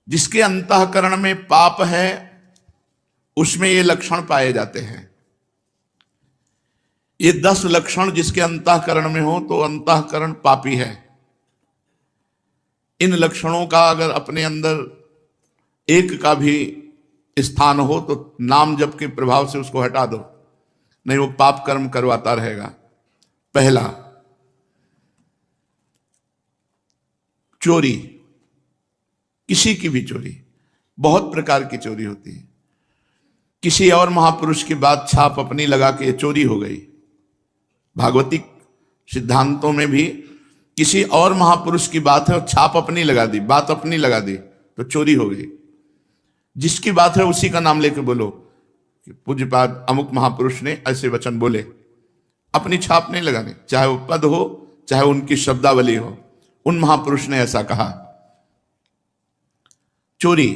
जिसके अंतःकरण में पाप है उसमें ये लक्षण पाए जाते हैं। ये 10 लक्षण जिसके अंतःकरण में हो तो अंतःकरण पापी है। इन लक्षणों का अगर अपने अंदर एक का भी स्थान हो तो नाम जप के प्रभाव से उसको हटा दो, नहीं वो पाप कर्म करवाता रहेगा। पहला, चोरी, किसी की भी चोरी। बहुत प्रकार की चोरी होती है। किसी और महापुरुष की बात छाप अपनी लगा के चोरी हो गई। भागवतिक सिद्धांतों में भी किसी और महापुरुष की बात है और छाप अपनी लगा दी, बात अपनी लगा दी तो चोरी हो गई। जिसकी बात है उसी का नाम लेके बोलो कि पूज्यपाद अमुक महापुरुष ने ऐसे वचन बोले, अपनी छाप नहीं लगानी, चाहे वो पद हो चाहे उनकी शब्दावली हो, उन महापुरुष ने ऐसा कहा। चोरी,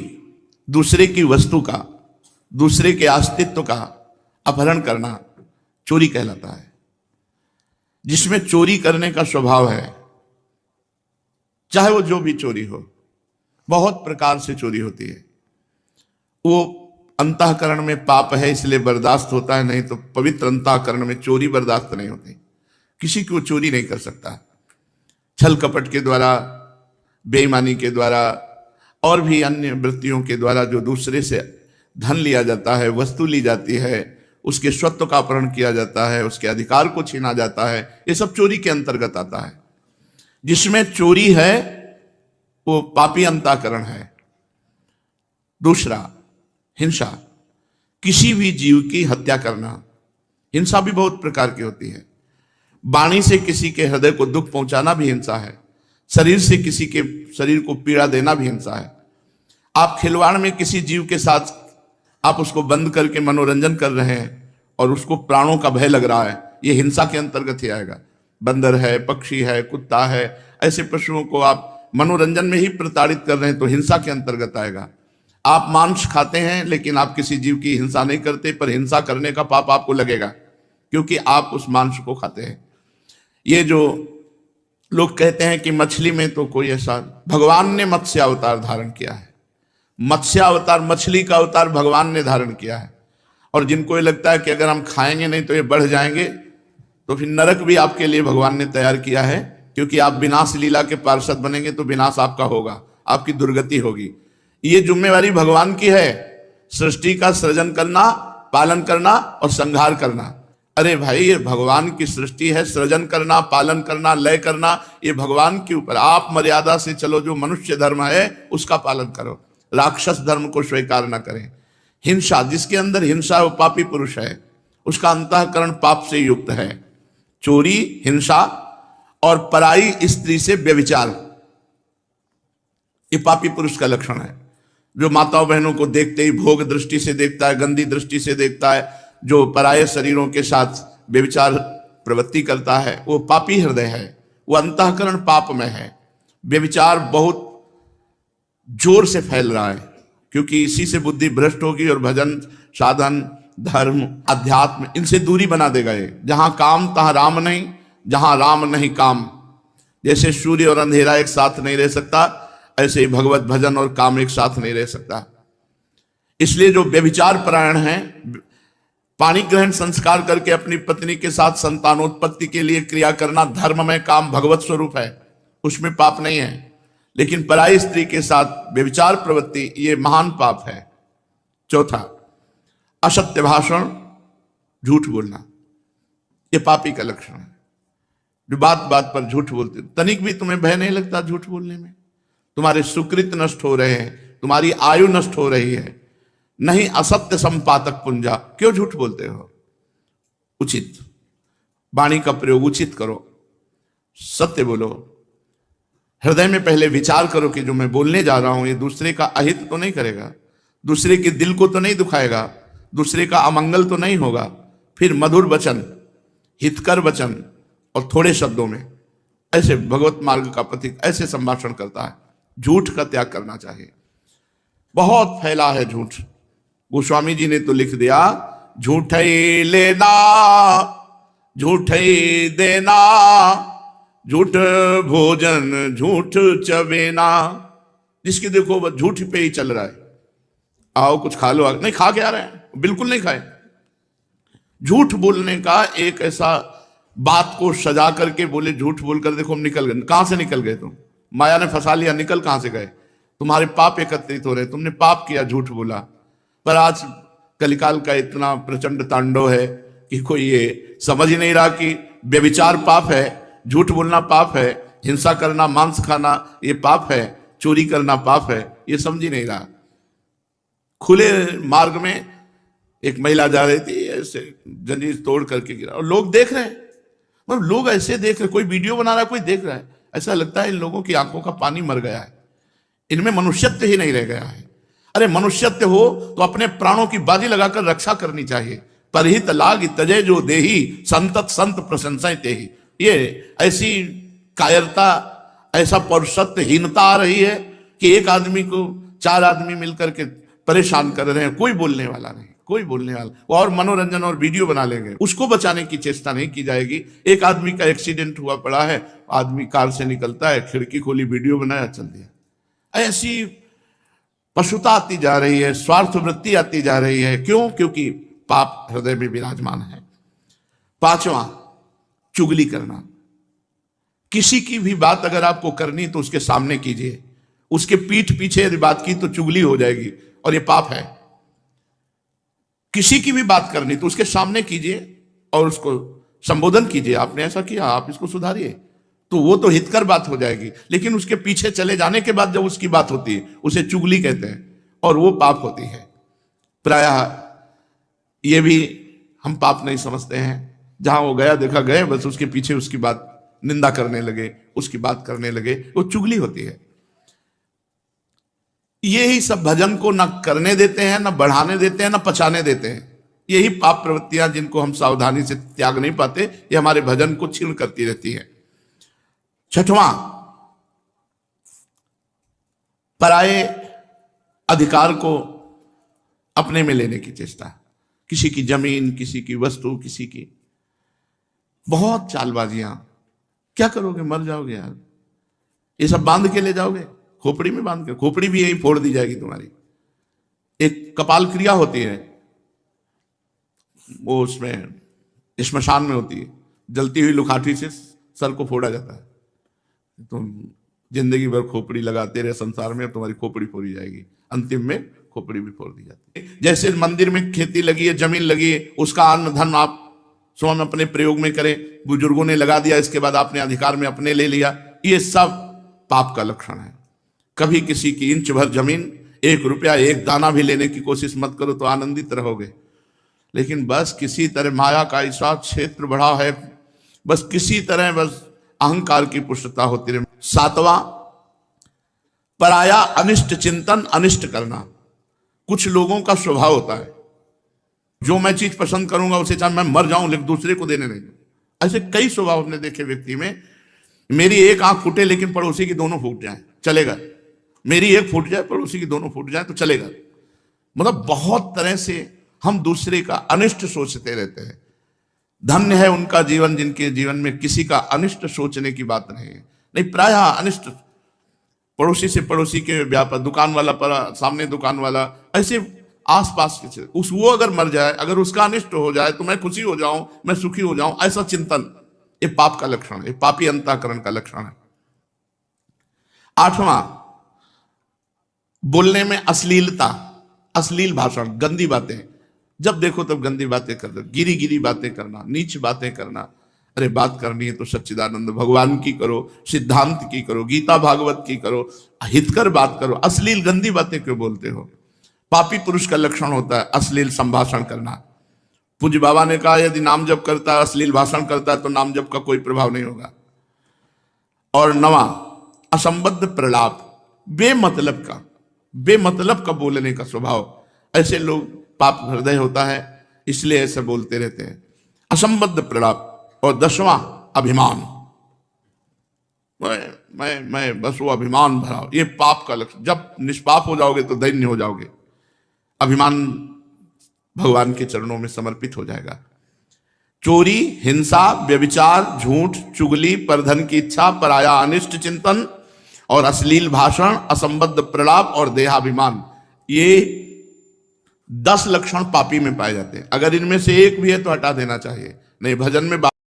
दूसरे की वस्तु का, दूसरे के अस्तित्व का अपहरण करना चोरी कहलाता है। जिसमें चोरी करने का स्वभाव है, चाहे वो जो भी चोरी हो, बहुत प्रकार से चोरी होती है। वो अंतःकरण में पाप है इसलिए बर्दाश्त होता है, नहीं तो पवित्र अंतःकरण में चोरी बर्दाश्त नहीं होती। किसी को चोरी नहीं कर सकता। छल कपट के द्वारा, बेईमानी के द्वारा और भी अन्य वृत्तियों के द्वारा जो दूसरे से धन लिया जाता है, वस्तु ली जाती है, उसके स्वत्व का अपहरण किया जाता है, उसके अधिकार को छीना जाता है, ये सब चोरी के अंतर्गत आता है। जिसमें चोरी है वो पापी अंतःकरण है। दूसरा, हिंसा, किसी भी जीव की हत्या करना। हिंसा भी बहुत प्रकार की होती है। वाणी से किसी के हृदय को दुख पहुंचाना भी हिंसा है। शरीर से किसी के शरीर को पीड़ा देना भी हिंसा है। आप खिलवाड़ में किसी जीव के साथ आप उसको बंद करके मनोरंजन कर रहे हैं और उसको प्राणों का भय लग रहा है, ये हिंसा के अंतर्गत ही आएगा। बंदर है, पक्षी है, कुत्ता है, ऐसे पशुओं को आप मनोरंजन में ही प्रताड़ित कर रहे हैं तो हिंसा के अंतर्गत आएगा। आप मांस खाते हैं लेकिन आप किसी जीव की हिंसा नहीं करते, पर हिंसा करने का पाप आपको लगेगा क्योंकि आप उस मांस को खाते हैं। ये जो लोग कहते हैं कि मछली में तो कोई ऐसा, भगवान ने मत्स्य अवतार धारण किया है। मत्स्य अवतार, मछली का अवतार भगवान ने धारण किया है। और जिनको ये लगता है कि अगर हम खाएंगे नहीं तो ये बढ़ जाएंगे, तो फिर नरक भी आपके लिए भगवान ने तैयार किया है, क्योंकि आप विनाश लीला के पार्षद बनेंगे तो विनाश आपका होगा, आपकी दुर्गति होगी। ये जिम्मेवारी भगवान की है, सृष्टि का सृजन करना, पालन करना और संहार करना। अरे भाई, ये भगवान की सृष्टि है, सृजन करना, पालन करना, लय करना, ये भगवान के ऊपर। आप मर्यादा से चलो, जो मनुष्य धर्म है उसका पालन करो, राक्षस धर्म को स्वीकार न करें। हिंसा, जिसके अंदर हिंसा वो पापी पुरुष है, उसका अंतःकरण पाप से युक्त है। चोरी, हिंसा और पराई स्त्री से व्यभिचार, ये पापी पुरुष का लक्षण है। जो माताओं बहनों को देखते ही भोग दृष्टि से देखता है, गंदी दृष्टि से देखता है, जो पराये शरीरों के साथ व्यभिचार प्रवृत्ति करता है, वो पापी हृदय है, वो अंतःकरण पाप में है। व्यभिचार बहुत जोर से फैल रहा है क्योंकि इसी से बुद्धि भ्रष्ट होगी और भजन, साधन, धर्म, अध्यात्म, इनसे दूरी बना देगा ये। जहां काम तहां राम नहीं, जहां राम नहीं काम। जैसे सूर्य और अंधेरा एक साथ नहीं रह सकता, ऐसे ही भगवत भजन और काम एक साथ नहीं रह सकता। इसलिए जो व्यभिचार परायण है, पाणी ग्रहण संस्कार करके अपनी पत्नी के साथ संतानोत्पत्ति के लिए क्रिया करना धर्म में, काम भगवत स्वरूप है, उसमें पाप नहीं है। लेकिन पराई स्त्री के साथ व्यभिचार प्रवृत्ति, ये महान पाप है। चौथा, असत्य भाषण, झूठ बोलना, ये पापी का लक्षण है। जो बात बात पर झूठ बोलते, तनिक भी तुम्हें भय नहीं लगता झूठ बोलने में? तुम्हारे सुकृत नष्ट हो रहे हैं, तुम्हारी आयु नष्ट हो रही है। नहीं, असत्य संपातक पुंजा, क्यों झूठ बोलते हो? उचित वाणी का प्रयोग उचित करो, सत्य बोलो। हृदय में पहले विचार करो कि जो मैं बोलने जा रहा हूं ये दूसरे का अहित तो नहीं करेगा, दूसरे के दिल को तो नहीं दुखाएगा, दूसरे का अमंगल तो नहीं होगा। फिर मधुर वचन, हितकर वचन और थोड़े शब्दों में, ऐसे भगवत मार्ग का प्रतीक ऐसे संभाषण करता है। झूठ का त्याग करना चाहिए। बहुत फैला है झूठ। गोस्वामी जी ने तो लिख दिया, झूठ ही लेना, झूठ ही देना, झूठ भोजन झूठ चबेना। जिसकी देखो बस झूठ पे ही चल रहा है, आओ कुछ खा लो, नहीं खा के आ रहे हैं, बिल्कुल नहीं खाए। झूठ बोलने का एक ऐसा बात को सजा करके बोले, झूठ बोलकर देखो हम निकल गए। कहां से निकल गए तुम? माया ने फंसा लिया, निकल कहां से गए? तुम्हारे पाप एकत्रित हो रहे, तुमने पाप किया, झूठ बोला। पर आज कलिकाल का इतना प्रचंड तांडव है कि कोई ये समझ ही नहीं रहा कि व्यभिचार पाप है, झूठ बोलना पाप है, हिंसा करना, मांस खाना ये पाप है, चोरी करना पाप है, ये समझ ही नहीं रहा। खुले मार्ग में एक महिला जा रही थी, ऐसे जंजीर तोड़ करके गिरा और लोग देख रहे हैं। मतलब लोग ऐसे देख रहे, कोई वीडियो बना रहा है, कोई देख रहा है। ऐसा लगता है इन लोगों की आंखों का पानी मर गया है, इनमें मनुष्यत्व ही नहीं रह गया है। अरे मनुष्यत्व हो तो अपने प्राणों की बाजी लगाकर रक्षा करनी चाहिए। परहित लाग तजय जो देही, संतत संत प्रशंसा तेही। ये ऐसी कायरता, ऐसा पौरुषत्वहीनता आ रही है कि एक आदमी को 4 आदमी मिलकर के परेशान कर रहे हैं, कोई बोलने वाला नहीं, कोई बोलने वाला, और मनोरंजन और वीडियो बना लेंगे, उसको बचाने की चेष्टा नहीं की जाएगी। एक आदमी का एक्सीडेंट हुआ पड़ा है, आदमी कार से निकलता है, खिड़की खोली, वीडियो बनाया, चल दिया। ऐसी पशुता आती जा रही है, स्वार्थ वृत्ति आती जा रही है। क्यों? क्योंकि पाप हृदय में विराजमान है। 5वां, चुगली करना। किसी की भी बात अगर आपको करनी तो उसके सामने कीजिए, उसके पीठ पीछे यदि बात की तो चुगली हो जाएगी और ये पाप है। किसी की भी बात करनी तो उसके सामने कीजिए और उसको संबोधन कीजिए, आपने ऐसा किया, आप इसको सुधारिए, तो वो तो हितकर बात हो जाएगी। लेकिन उसके पीछे चले जाने के बाद जब उसकी बात होती है, उसे चुगली कहते हैं और वो पाप होती है। प्रायः ये भी हम पाप नहीं समझते हैं। जहां वो गया देखा गए, बस उसके पीछे उसकी बात निंदा करने लगे, उसकी बात करने लगे, वो चुगली होती है। यही सब भजन को न करने देते हैं, न बढ़ाने देते हैं, न पचाने देते हैं। यही पाप प्रवृत्तियां जिनको हम सावधानी से त्याग नहीं पाते, ये हमारे भजन को छीन करती रहती है। 6वां, पराये अधिकार को अपने में लेने की चेष्टा। किसी की जमीन, किसी की वस्तु, किसी की बहुत चालबाजियां। क्या करोगे? मर जाओगे यार। ये सब बांध के ले जाओगे, खोपड़ी में बांध के, खोपड़ी भी यही फोड़ दी जाएगी तुम्हारी। एक कपाल क्रिया होती है, वो उसमें श्मशान में होती है, जलती हुई लुखाठी से सर को फोड़ा जाता है। तुम जिंदगी भर खोपड़ी लगाते रहे संसार में, तुम्हारी खोपड़ी फोड़ी जाएगी, अंतिम में खोपड़ी भी फोड़ दी जाती है। जैसे मंदिर में खेती लगी है, जमीन लगी है, उसका अन्न धन आप स्वयं अपने प्रयोग में करें, बुजुर्गों ने लगा दिया, इसके बाद आपने अधिकार में अपने ले लिया, ये सब पाप का लक्षण है। कभी किसी की इंच भर जमीन, 1 रुपया, 1 दाना भी लेने की कोशिश मत करो तो आनंदित रहोगे। लेकिन बस किसी तरह माया का ऐसा क्षेत्र बढ़ा है, बस किसी तरह बस अहंकार की पुष्टता होती रहे। 7वां, पराया अनिष्ट चिंतन, अनिष्ट करना। कुछ लोगों का स्वभाव होता है, जो मैं चीज पसंद करूंगा उसे चाहे मैं मर जाऊं लेकिन दूसरे को देने नहीं। ऐसे कई स्वभाव हमने देखे व्यक्ति में। मेरी एक आंख फूटे लेकिन पड़ोसी की दोनों फूट जाए, चलेगा। मेरी एक फूट जाए, पड़ोसी की दोनों फूट जाए तो चलेगा। मतलब बहुत तरह से हम दूसरे का अनिष्ट सोचते रहते हैं। धन्य है उनका जीवन जिनके जीवन में किसी का अनिष्ट सोचने की बात नहीं है। नहीं, प्रायः अनिष्ट, पड़ोसी से पड़ोसी के व्यापार, दुकान वाला पर सामने दुकान वाला, ऐसे आसपास के उस वो अगर मर जाए, अगर उसका अनिष्ट हो जाए तो मैं खुशी हो जाऊं, मैं सुखी हो जाऊं, ऐसा चिंतन, ये पाप का लक्षण है, पापी अंतःकरण का लक्षण है। 8वां, बोलने में अश्लीलता, अश्लील भाषण, गंदी बातें। जब देखो तब गंदी बातें कर दो, गिरी गिरी बातें करना, नीच बातें करना। अरे बात करनी है तो सच्चिदानंद भगवान की करो, सिद्धांत की करो, गीता भागवत की करो, हितकर बात करो। अश्लील गंदी बातें क्यों बोलते हो? पापी पुरुष का लक्षण होता है अश्लील संभाषण करना। पूज्य बाबा ने कहा यदि नाम जप करता है, अश्लील भाषण करता है तो नाम जप का कोई प्रभाव नहीं होगा। और 9वां, असंबद्ध प्रलाप, बेमतलब का बोलने का स्वभाव। ऐसे लोग पाप हृदय होता है, इसलिए ऐसे बोलते रहते हैं, असंबद्ध प्रलाप। और 10वां, अभिमान। मैं बस वो अभिमान भरा, ये पाप का लक्षण। जब निष्पाप हो जाओगे तो दैन्य हो जाओगे। अभिमान भगवान के चरणों में समर्पित हो जाएगा। चोरी, हिंसा, व्यभिचार, झूठ, चुगली, परधन की इच्छा, पराया अनिष्ट चिंतन और अश्लील भाषण, असंबद्ध प्रलाप और देहाभिमान, ये 10 लक्षण पापी में पाए जाते हैं। अगर इनमें से एक भी है तो हटा देना चाहिए। नहीं, भजन में